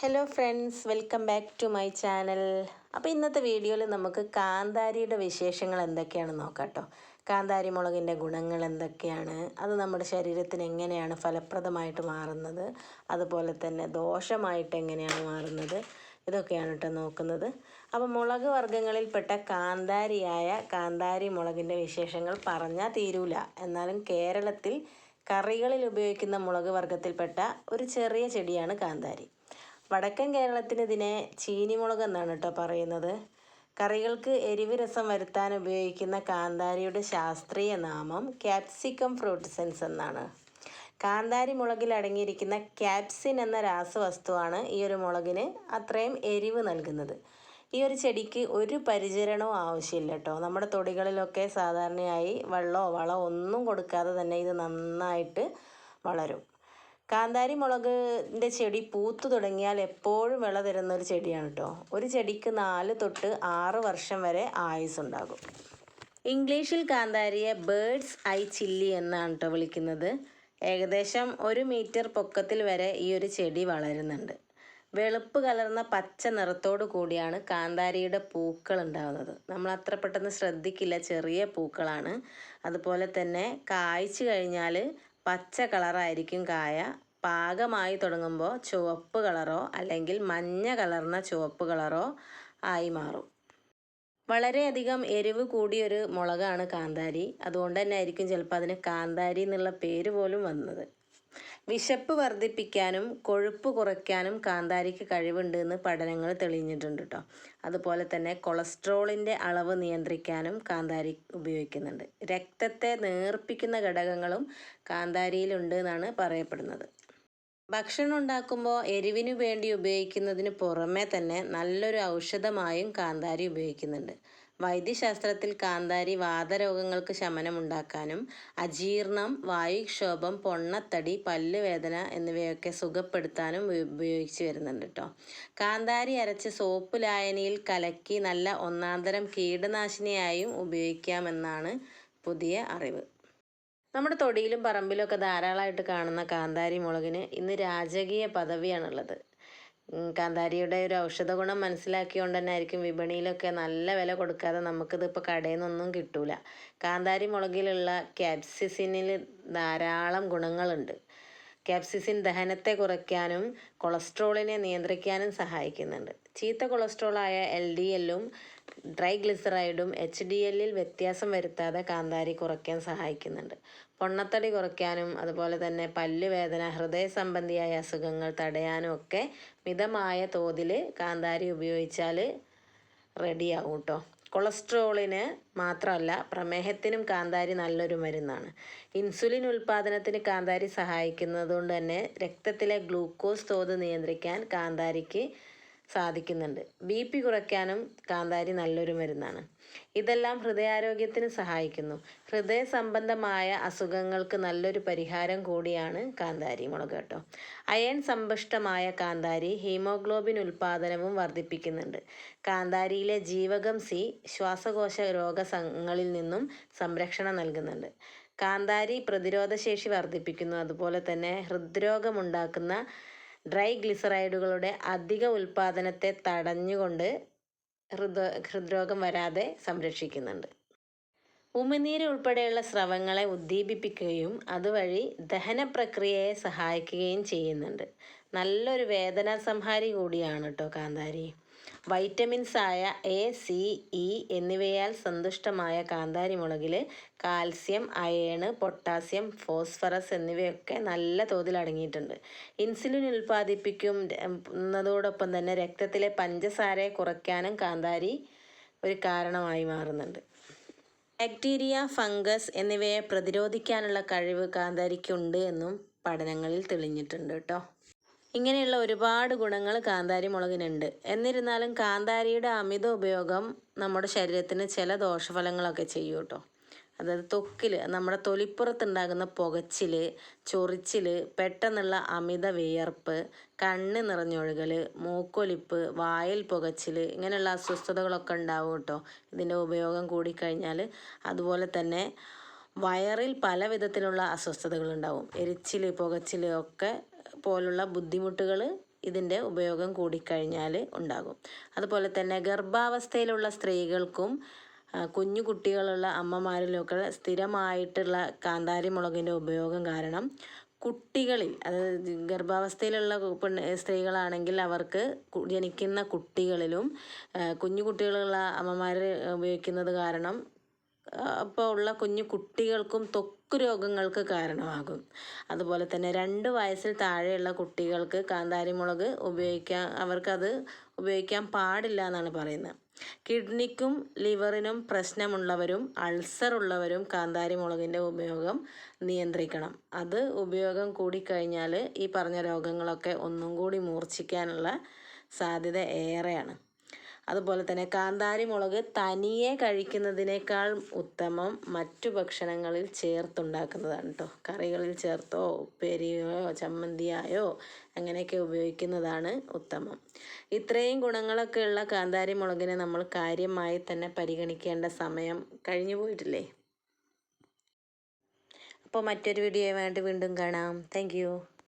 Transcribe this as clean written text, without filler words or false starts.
Hello friends, welcome back to my channel. അപ്പോൾ ഇന്നത്തെ വീഡിയോയിൽ നമുക്ക് കാന്താരിയുടെ വിശേഷങ്ങൾ എന്തൊക്കെയാണെന്ന് നോക്കാം കേട്ടോ. കാന്താരി മുളകിൻ്റെ ഗുണങ്ങൾ എന്തൊക്കെയാണ്, അത് നമ്മുടെ ശരീരത്തിന് എങ്ങനെയാണ് ഫലപ്രദമായിട്ട് മാറുന്നത്, അതുപോലെ തന്നെ ദോഷമായിട്ട് എങ്ങനെയാണ് മാറുന്നത്, ഇതൊക്കെയാണ് കേട്ടോ നോക്കുന്നത്. അപ്പോൾ മുളക് വർഗ്ഗങ്ങളിൽപ്പെട്ട കാന്താരി മുളകിൻ്റെ വിശേഷങ്ങൾ പറഞ്ഞാൽ തീരൂല. എന്നാലും കേരളത്തിൽ കറികളിൽ ഉപയോഗിക്കുന്ന മുളക് വർഗ്ഗത്തിൽപ്പെട്ട ഒരു ചെറിയ ചെടിയാണ് കാന്താരി. വടക്കൻ കേരളത്തിൽ ഇതിനെ ചീനിമുളക് എന്നാണ് കേട്ടോ പറയുന്നത്. കറികൾക്ക് എരിവ് രസം വരുത്താൻ ഉപയോഗിക്കുന്ന കാന്താരിയുടെ ശാസ്ത്രീയ നാമം ക്യാപ്സിക്കം ഫ്രൂട്ടിസെൻസ് എന്നാണ്. കാന്താരി മുളകിൽ അടങ്ങിയിരിക്കുന്ന ക്യാപ്സിൻ എന്ന രാസവസ്തുവാണ് ഈ ഒരു മുളകിന് അത്രയും എരിവ് നൽകുന്നത്. ഈ ഒരു ചെടിക്ക് ഒരു പരിചരണവും ആവശ്യമില്ല കേട്ടോ. നമ്മുടെ തൊടികളിലൊക്കെ സാധാരണയായി വെള്ളമോ വളമോ ഒന്നും കൊടുക്കാതെ തന്നെ ഇത് നന്നായിട്ട് വളരും. കാന്താരി മുളകിൻ്റെ ചെടി പൂത്തു തുടങ്ങിയാൽ എപ്പോഴും വിള തരുന്ന ഒരു ചെടിയാണ് കേട്ടോ. ഒരു ചെടിക്ക് 4 തൊട്ട് 6 വർഷം വരെ ആയുസ്സുണ്ടാകും. ഇംഗ്ലീഷിൽ കാന്താരിയെ ബേർഡ്സ് ഐ ചില്ലി എന്നാണ് കേട്ടോ വിളിക്കുന്നത്. ഏകദേശം 1 മീറ്റർ പൊക്കത്തിൽ വരെ ഈ ഒരു ചെടി വളരുന്നുണ്ട്. വെളുപ്പ് കലർന്ന പച്ച നിറത്തോടു കൂടിയാണ് കാന്താരിയുടെ പൂക്കൾ ഉണ്ടാകുന്നത്. നമ്മൾ അത്ര പെട്ടെന്ന് ശ്രദ്ധിക്കില്ല, ചെറിയ പൂക്കളാണ്. അതുപോലെ തന്നെ കായ്ച്ചു കഴിഞ്ഞാൽ പച്ച കളറായിരിക്കും കായ. പാകമായി തുടങ്ങുമ്പോൾ ചുവപ്പ് കളറോ അല്ലെങ്കിൽ മഞ്ഞ കലർന്ന ചുവപ്പ് കളറോ ആയി മാറും. വളരെയധികം എരിവ് കൂടിയൊരു മുളകാണ് കാന്താരി. അതുകൊണ്ട് തന്നെ ആയിരിക്കും ചിലപ്പോൾ അതിന് കാന്താരി എന്നുള്ള പേര് പോലും വന്നത്. വിശപ്പ് വർദ്ധിപ്പിക്കാനും കൊഴുപ്പ് കുറയ്ക്കാനും കാന്താരിക്ക് കഴിവുണ്ട് എന്ന് പഠനങ്ങൾ തെളിഞ്ഞിട്ടുണ്ട് കേട്ടോ. അതുപോലെ തന്നെ കൊളസ്ട്രോളിൻ്റെ അളവ് നിയന്ത്രിക്കാനും കാന്താരി ഉപയോഗിക്കുന്നുണ്ട്. രക്തത്തെ നേർപ്പിക്കുന്ന ഘടകങ്ങളും കാന്താരിയിലുണ്ട് എന്നാണ് പറയപ്പെടുന്നത്. ഭക്ഷണം ഉണ്ടാക്കുമ്പോൾ എരിവിനു വേണ്ടി ഉപയോഗിക്കുന്നതിന് പുറമെ തന്നെ നല്ലൊരു ഔഷധമായും കാന്താരി ഉപയോഗിക്കുന്നുണ്ട്. വൈദ്യശാസ്ത്രത്തിൽ കാന്താരി വാതരോഗങ്ങൾക്ക് ശമനമുണ്ടാക്കാനും അജീർണം, വായുക്ഷോഭം, പൊണ്ണത്തടി, പല്ലുവേദന എന്നിവയൊക്കെ സുഖപ്പെടുത്താനും ഉപയോഗിച്ച് വരുന്നുണ്ട് കേട്ടോ. കാന്താരി അരച്ച് സോപ്പ് ലായനിയിൽ കലക്കി നല്ല ഒന്നാന്തരം കീടനാശിനിയായും ഉപയോഗിക്കാമെന്നാണ് പുതിയ അറിവ്. നമ്മുടെ തൊടിയിലും പറമ്പിലും ഒക്കെ ധാരാളമായിട്ട് കാണുന്ന കാന്താരി മുളകിന് ഇന്ന് രാജകീയ പദവിയാണുള്ളത്. കാന്താരിയുടെ ഒരു ഔഷധ ഗുണം മനസ്സിലാക്കിയോണ്ട് തന്നെ ആയിരിക്കും വിപണിയിലൊക്കെ നല്ല വില കൊടുക്കാതെ നമുക്കിത് ഇപ്പോൾ കടയിൽ നിന്നൊന്നും കിട്ടൂല. കാന്താരി മുളകിലുള്ള ക്യാപ്സിസിനിൽ ധാരാളം ഗുണങ്ങളുണ്ട്. ക്യാപ്സിസിൻ ദഹനത്തെ കുറയ്ക്കാനും കൊളസ്ട്രോളിനെ നിയന്ത്രിക്കാനും സഹായിക്കുന്നുണ്ട്. ചീത്ത കൊളസ്ട്രോളായ LDLും ട്രൈഗ്ലിസറൈഡും HDLൽ വ്യത്യാസം വരുത്താതെ കാന്താരി കുറയ്ക്കാൻ സഹായിക്കുന്നുണ്ട്. പൊണ്ണത്തടി കുറയ്ക്കാനും അതുപോലെ തന്നെ പല്ലുവേദന, ഹൃദയ സംബന്ധിയായ അസുഖങ്ങൾ തടയാനും ഒക്കെ മിതമായ തോതിൽ കാന്താരി ഉപയോഗിച്ചാൽ റെഡിയാവും കേട്ടോ. കൊളസ്ട്രോളിന് മാത്രമല്ല, പ്രമേഹത്തിനും കാന്താരി നല്ലൊരു മരുന്നാണ്. ഇൻസുലിൻ ഉൽപ്പാദനത്തിന് കാന്താരി സഹായിക്കുന്നതുകൊണ്ട് തന്നെ രക്തത്തിലെ ഗ്ലൂക്കോസ് തോത് നിയന്ത്രിക്കാൻ കാന്താരിക്ക് സാധിക്കുന്നുണ്ട്. BP കുറയ്ക്കാനും കാന്താരി നല്ലൊരു മരുന്നാണ്. ഇതെല്ലാം ഹൃദയാരോഗ്യത്തിന് സഹായിക്കുന്നു. ഹൃദയ സംബന്ധമായ അസുഖങ്ങൾക്ക് നല്ലൊരു പരിഹാരം കൂടിയാണ് കാന്താരി മുളക് കേട്ടോ. അയൺ സമ്പുഷ്ടമായ കാന്താരി ഹീമോഗ്ലോബിൻ ഉൽപ്പാദനവും വർദ്ധിപ്പിക്കുന്നുണ്ട്. കാന്താരിയിലെ ജീവകം C ശ്വാസകോശ രോഗങ്ങളിൽ നിന്നും സംരക്ഷണം നൽകുന്നുണ്ട്. കാന്താരി പ്രതിരോധശേഷി വർദ്ധിപ്പിക്കുന്നു. അതുപോലെ തന്നെ ഹൃദ്രോഗമുണ്ടാക്കുന്ന ട്രൈഗ്ലിസറൈഡുകളുടെ അധിക ഉൽപ്പാദനത്തെ തടഞ്ഞുകൊണ്ട് ഹൃദ്രോഗം വരാതെ സംരക്ഷിക്കുന്നുണ്ട്. ഉമിനീര് ഉൾപ്പെടെയുള്ള സ്രവങ്ങളെ ഉദ്ദീപിപ്പിക്കുകയും അതുവഴി ദഹന പ്രക്രിയയെ സഹായിക്കുകയും ചെയ്യുന്നുണ്ട്. നല്ലൊരു വേദനാ സംഹാരി കൂടിയാണ് കേട്ടോ കാന്താരി. വൈറ്റമിൻസായ A, C, E എന്നിവയാൽ സന്തുഷ്ടമായ കാന്താരി മുളകിൽ കാൽസ്യം, അയേൺ, പൊട്ടാസ്യം, ഫോസ്ഫറസ് എന്നിവയൊക്കെ നല്ല തോതിൽ അടങ്ങിയിട്ടുണ്ട്. ഇൻസുലിൻ ഉൽപ്പാദിപ്പിക്കുന്നതോടൊപ്പം തന്നെ രക്തത്തിലെ പഞ്ചസാരയെ കുറയ്ക്കാനും കാന്താരി ഒരു കാരണമായി മാറുന്നുണ്ട്. ബാക്ടീരിയ, ഫംഗസ് എന്നിവയെ പ്രതിരോധിക്കാനുള്ള കഴിവ് കാന്താരിക്കുണ്ട് എന്നും പഠനങ്ങളിൽ തെളിഞ്ഞിട്ടുണ്ട് കേട്ടോ. ഇങ്ങനെയുള്ള ഒരുപാട് ഗുണങ്ങൾ കാന്താരി മുളകിനുണ്ട്. എന്നിരുന്നാലും കാന്താരിയുടെ അമിത ഉപയോഗം നമ്മുടെ ശരീരത്തിന് ചില ദോഷഫലങ്ങളൊക്കെ ചെയ്യും കേട്ടോ. അതായത് ത്വക്കിൽ, നമ്മുടെ തൊലിപ്പുറത്തുണ്ടാകുന്ന പുകച്ചിൽ, ചൊറിച്ചിൽ, പെട്ടെന്നുള്ള അമിത വിയർപ്പ്, കണ്ണ് നിറഞ്ഞൊഴുകൽ, മൂക്കൊലിപ്പ്, വായിൽ പുകച്ചിൽ, ഇങ്ങനെയുള്ള അസ്വസ്ഥതകളൊക്കെ ഉണ്ടാവും കേട്ടോ ഇതിൻ്റെ ഉപയോഗം കൂടിക്കഴിഞ്ഞാൽ. അതുപോലെ തന്നെ വയറിൽ പല വിധത്തിലുള്ള അസ്വസ്ഥതകളുണ്ടാവും. എരിച്ചിൽ, പുകച്ചിൽ ഒക്കെ പോലുള്ള ബുദ്ധിമുട്ടുകൾ ഇതിൻ്റെ ഉപയോഗം കൂടിക്കഴിഞ്ഞാൽ ഉണ്ടാകും. അതുപോലെ തന്നെ ഗർഭാവസ്ഥയിലുള്ള സ്ത്രീകൾക്കും കുഞ്ഞു കുട്ടികളുള്ള അമ്മമാരിലൊക്കെ സ്ഥിരമായിട്ടുള്ള കാന്താരി മുളകിൻ്റെ ഉപയോഗം കാരണം കുട്ടികളിൽ, അതായത് ഗർഭാവസ്ഥയിലുള്ള സ്ത്രീകളാണെങ്കിൽ അവർക്ക് ജനിക്കുന്ന കുട്ടികളിലും കുഞ്ഞു കുട്ടികളുള്ള അമ്മമാർ ഉപയോഗിക്കുന്നത് കാരണം അപ്പോൾ ഉള്ള കുഞ്ഞു കുട്ടികൾക്കും ത്വക്ക് രോഗങ്ങൾക്ക് കാരണമാകും. അതുപോലെ തന്നെ 2 വയസ്സിൽ താഴെയുള്ള കുട്ടികൾക്ക് കാന്താരി മുളക് അവർക്കത് ഉപയോഗിക്കാൻ പാടില്ല എന്നാണ് പറയുന്നത്. കിഡ്നിക്കും ലിവറിനും പ്രശ്നമുള്ളവരും അൾസർ ഉള്ളവരും കാന്താരി മുളകിൻ്റെ ഉപയോഗം നിയന്ത്രിക്കണം. അത് ഉപയോഗം കൂടിക്കഴിഞ്ഞാൽ ഈ പറഞ്ഞ രോഗങ്ങളൊക്കെ ഒന്നും കൂടി മൂർച്ഛിക്കാനുള്ള സാധ്യത ഏറെയാണ്. അതുപോലെ തന്നെ കാന്താരി മുളക് തനിയെ കഴിക്കുന്നതിനേക്കാൾ ഉത്തമം മറ്റു ഭക്ഷണങ്ങളിൽ ചേർത്തുണ്ടാക്കുന്നതാണ് കേട്ടോ. കറികളിൽ ചേർത്തോ ഉപ്പേരിയോ ചമ്മന്തിയായോ അങ്ങനെയൊക്കെ ഉപയോഗിക്കുന്നതാണ് ഉത്തമം. ഇത്രയും ഗുണങ്ങളൊക്കെ ഉള്ള കാന്താരി മുളകിനെ നമ്മൾ കാര്യമായി തന്നെ പരിഗണിക്കേണ്ട സമയം കഴിഞ്ഞു പോയിട്ടില്ലേ? അപ്പോൾ മറ്റൊരു വീഡിയോയുമായിട്ട് വീണ്ടും കാണാം. താങ്ക്